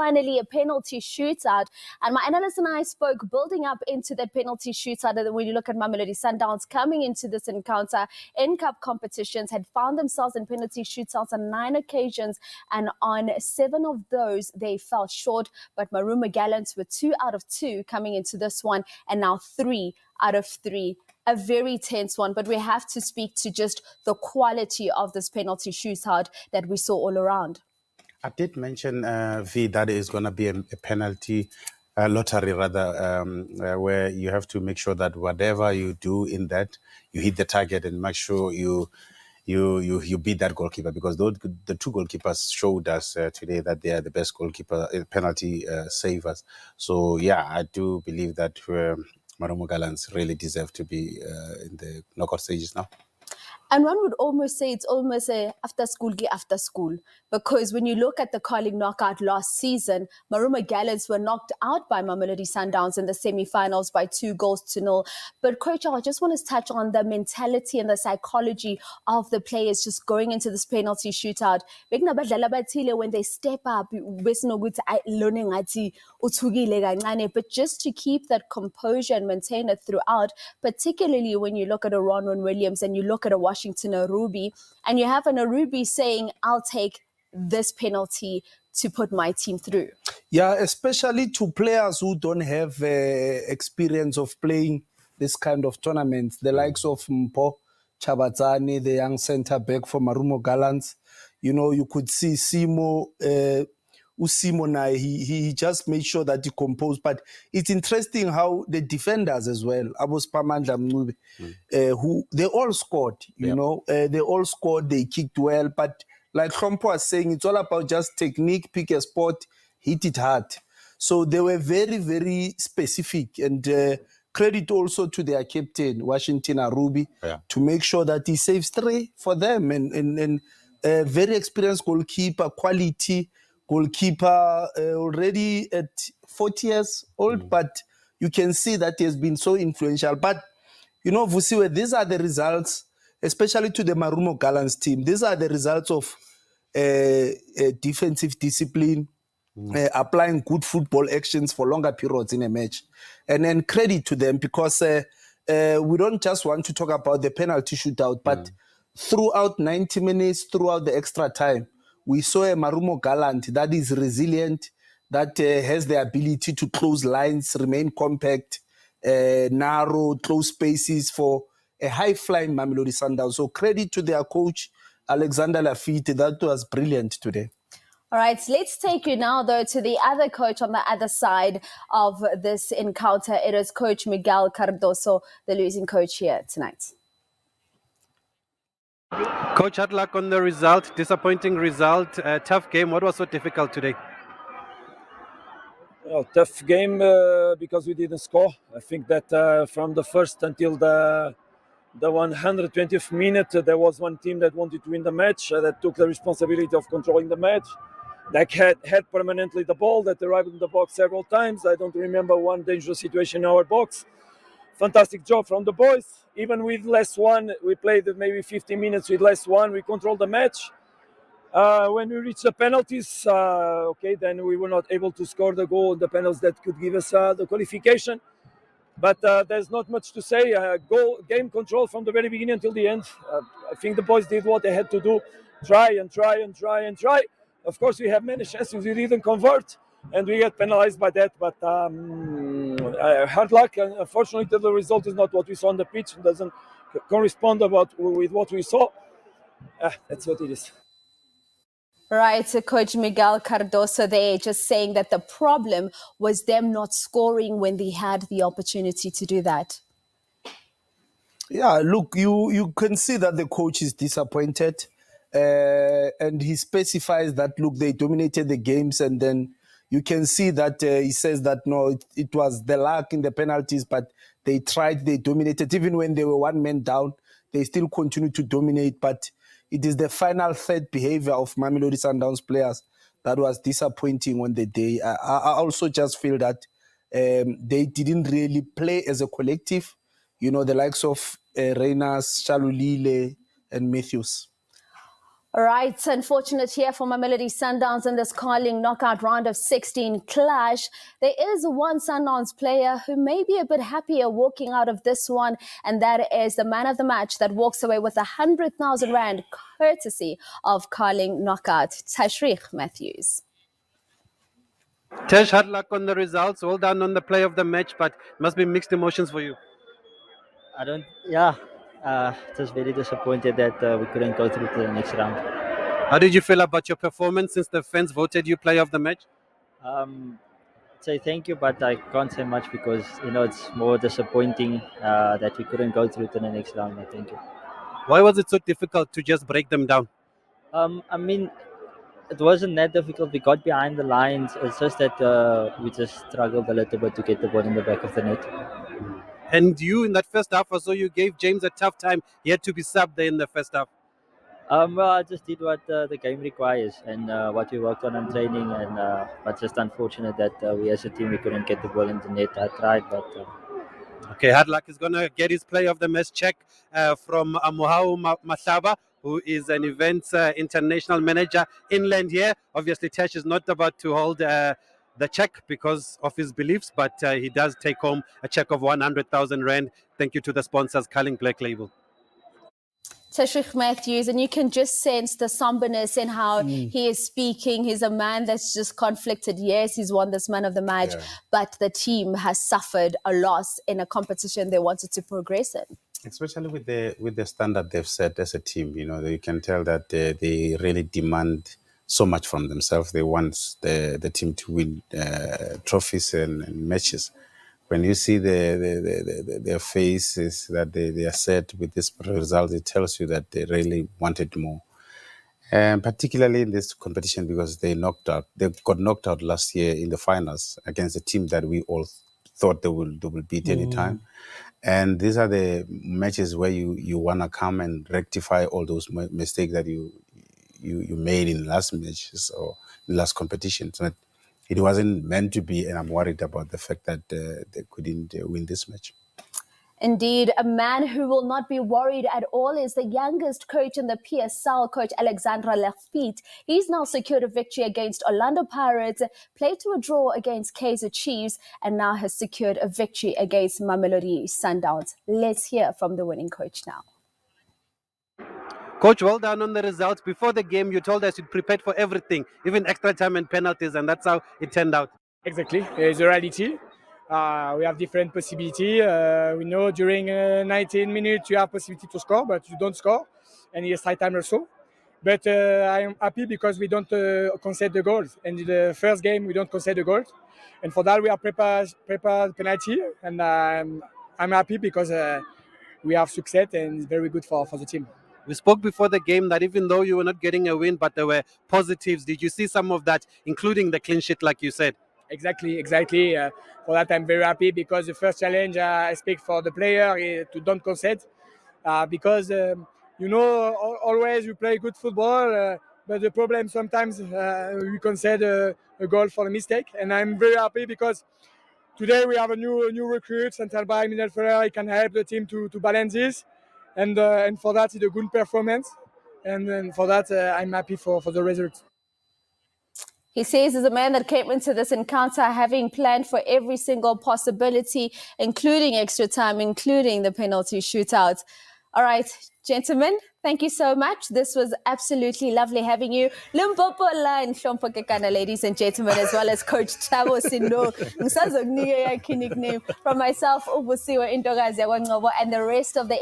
finally a penalty shootout. And my analyst and I spoke building up into that penalty shootout. And when you look at Mamelodi Sundowns coming into this encounter in cup competitions, had found themselves in penalty shootouts on 9 occasions, and on 7 of those they fell short. But Marumo Gallants were 2 out of 2 coming into this one, and now 3 out of 3. A very tense one, but we have to speak to just the quality of this penalty shootout that we saw all around. I did mention, V, that is going to be a penalty lottery, rather, where you have to make sure that whatever you do in that, you hit the target and make sure you beat that goalkeeper, because the two goalkeepers showed us today that they are the best goalkeeper penalty savers. So yeah, I do believe that Marumo Gallants really deserve to be in the knockout stages now. And one would almost say it's almost a after school, because when you look at the Carling knockout last season, Marumo Gallants were knocked out by Mamelodi Sundowns in the semi-finals by 2-0. But Coach, I just want to touch on the mentality and the psychology of the players just going into this penalty shootout. When they step up, but just to keep that composure and maintain it throughout, particularly when you look at a Ronwen Williams and you look at a Washington Arubi, and you have an Arubi saying, I'll take this penalty to put my team through. Yeah, especially to players who don't have experience of playing this kind of tournaments, the likes of Hlompho, Chabatsani, the young centre back for Marumo Gallants. You know, you could see Simo, Usimo, he just made sure that he composed. But it's interesting how the defenders as well, Abos Pamandla Mncube, who they all scored, you know, they all scored, they kicked well. But like Hlompho was saying, it's all about just technique, pick a spot, hit it hard. So they were very, very specific. And credit also to their captain, Washington Arubi, to make sure that he saves 3 for them. And very experienced goalkeeper, quality goalkeeper, already at 40 years old, but you can see that he has been so influential. But, you know, Vusiwe, these are the results, especially to the Marumo Gallants team. These are the results of defensive discipline, applying good football actions for longer periods in a match. And then credit to them, because we don't just want to talk about the penalty shootout, but throughout 90 minutes, throughout the extra time, we saw a Marumo Gallant that is resilient, that has the ability to close lines, remain compact, narrow, close spaces for a high-flying Mamelodi Sundowns. So credit to their coach, Alexander Lafitte. That was brilliant today. All right, so let's take you now, though, to the other coach on the other side of this encounter. It is Coach Miguel Cardoso, the losing coach here tonight. Coach, hard luck on the result, disappointing result, tough game. What was so difficult today? Well, tough game because we didn't score. I think that from the first until the 120th minute, there was one team that wanted to win the match, that took the responsibility of controlling the match, that had permanently the ball, that arrived in the box several times. I don't remember one dangerous situation in our box. Fantastic job from the boys. Even with less one, we played maybe 15 minutes with less one. We controlled the match. When we reached the penalties, then we were not able to score the goal in the penalties that could give us the qualification. But there's not much to say. Game control from the very beginning until the end. I think the boys did what they had to do. Try. Of course, we have many chances. We didn't convert, and we get penalized by that. But hard luck. Unfortunately, the result is not what we saw on the pitch. It doesn't correspond with what we saw. That's what it is. Right, so Coach Miguel Cardoso there just saying that the problem was them not scoring when they had the opportunity to do that. Yeah, look, you can see that the coach is disappointed, and he specifies that, look, they dominated the games, and then you can see that he says that, no, it was the luck in the penalties, but they tried, they dominated. Even when they were one man down, they still continued to dominate, but it is the final third behavior of Mamelodi Sundowns players that was disappointing on the day. I also just feel that they didn't really play as a collective, you know, the likes of Reynas, Shalulile, and Matthews. Right, unfortunate here for Mamelodi Sundowns in this Carling knockout round of 16 clash. There is one Sundowns player who may be a bit happier walking out of this one, and that is the man of the match that walks away with 100,000 Rand courtesy of Carling knockout, Tashreeq Matthews. Tesh, had luck on the results. Well done on the play of the match, but must be mixed emotions for you. It was very disappointed that we couldn't go through to the next round. How did you feel about your performance since the fans voted you player of the match? Say thank you, but I can't say much because it's more disappointing that we couldn't go through to the next round. Thank you. Why was it so difficult to just break them down? I mean, it wasn't that difficult. We got behind the lines. It's just that we just struggled a little bit to get the ball in the back of the net. And you, in that first half or so, you gave James a tough time. He had to be subbed there in the first half. Well, I just did what the game requires and what we worked on in training, and but just unfortunate that we as a team we couldn't get the ball in the net. I tried, but. Okay, Hardluck is going to get his play of the match check from Mohau Masaba, who is an events international manager inland here. Obviously, Tesh is not about to hold the check because of his beliefs, but he does take home a check of 100,000 Rand. Thank you to the sponsors, Carling Black Label. Tashreeq Matthews, and you can just sense the somberness in how he is speaking. He's a man that's just conflicted. Yes, he's won this man of the match, but the team has suffered a loss in a competition they wanted to progress in. Especially with the standard they've set as a team, you can tell that they really demand so much from themselves. They want the team to win trophies and matches. When you see their faces that they are set with this result, it tells you that they really wanted more. And particularly in this competition because they got knocked out last year in the finals against a team that we all thought they will beat any time. And these are the matches where you want to come and rectify all those mistakes that you made in last matches or last competitions. But it wasn't meant to be, and I'm worried about the fact that they couldn't win this match. Indeed, a man who will not be worried at all is the youngest coach in the PSL, Coach Alexandra Lefpiet. He's now secured a victory against Orlando Pirates, played to a draw against Kaizer Chiefs, and now has secured a victory against Mamelodi Sundowns. Let's hear from the winning coach now. Coach, well done on the results. Before the game, you told us you prepared for everything, even extra time and penalties, and that's how it turned out. Exactly. It's a reality. We have different possibility. We know during 19 minutes you have possibility to score, but you don't score. And it's high time also. But I am happy because we don't concede the goals. And in the first game, we don't concede the goals. And for that, we have prepared penalty. And I'm happy because we have success and it's very good for the team. We spoke before the game that even though you were not getting a win, but there were positives. Did you see some of that, including the clean sheet, like you said? Exactly. For that, I'm very happy because the first challenge I speak for the player to don't concede because always we play good football, but the problem sometimes we concede a goal for a mistake, and I'm very happy because today we have a new recruit, central back, midfielder. He can help the team to balance this, and for that it's a good performance, and for that I'm happy for the result. He says he's a man that came into this encounter having planned for every single possibility, including extra time, including the penalty shootout. All right, gentlemen, thank you so much. This was absolutely lovely having you. Limpopo line, Hlompho Kekana, ladies and gentlemen, as well as Coach Thabo Sino. Nickname from myself, Ubusiwe Intokazi Yakwanqobo, and the rest of the